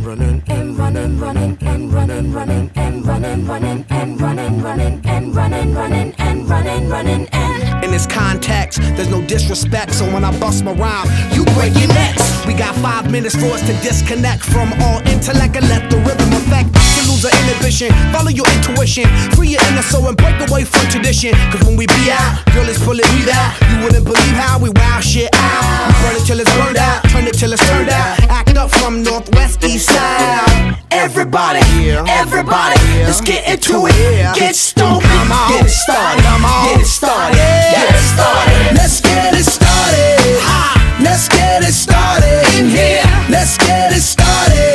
running and running, running and running, running and running, running and running, running and running, running and running, running and. In this context, there's no disrespect, so when I bust my rhyme, you break your necks. We got 5 minutes for us to disconnect from all intellect and let the rhythm affect. To lose our inhibition, follow your intuition, free your inner soul and break away from tradition. Cause when we be out, girl, it's pulling me out. You wouldn't believe how we wow shit out. We burn it till it's burned out, turn it till it's turned out. Act up from northwest, east side. Everybody, everybody, let's get into it. Get stoked, get it started, get it started, get it started. Let's get it started. Let's get it started in here. Let's get it started.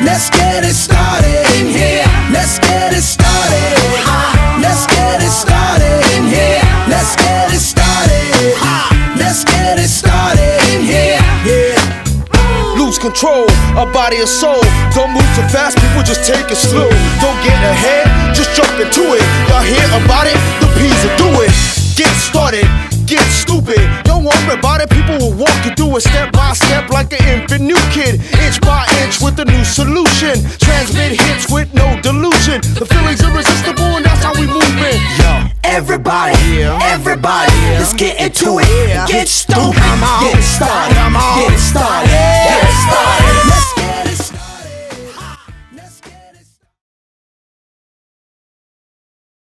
Let's get it started in here. Let's get it started. Let's get it started in here. Let's get it started. Let's get it started in here. Yeah. Lose control of body and soul. Don't move too fast, people just take it slow. Don't get ahead, just jump into it. Y'all hear about it? The P's will do it. Get started, get stupid. Don't worry about it, people will walk you through it step by step like an infant new kid. Inch by inch with a new solution. Transmit hits with no delusion. The feeling's irresistible and that's how we move it. Yo, everybody, everybody, let's get into it. Get stoked, get it started, get it started, get it started. Let's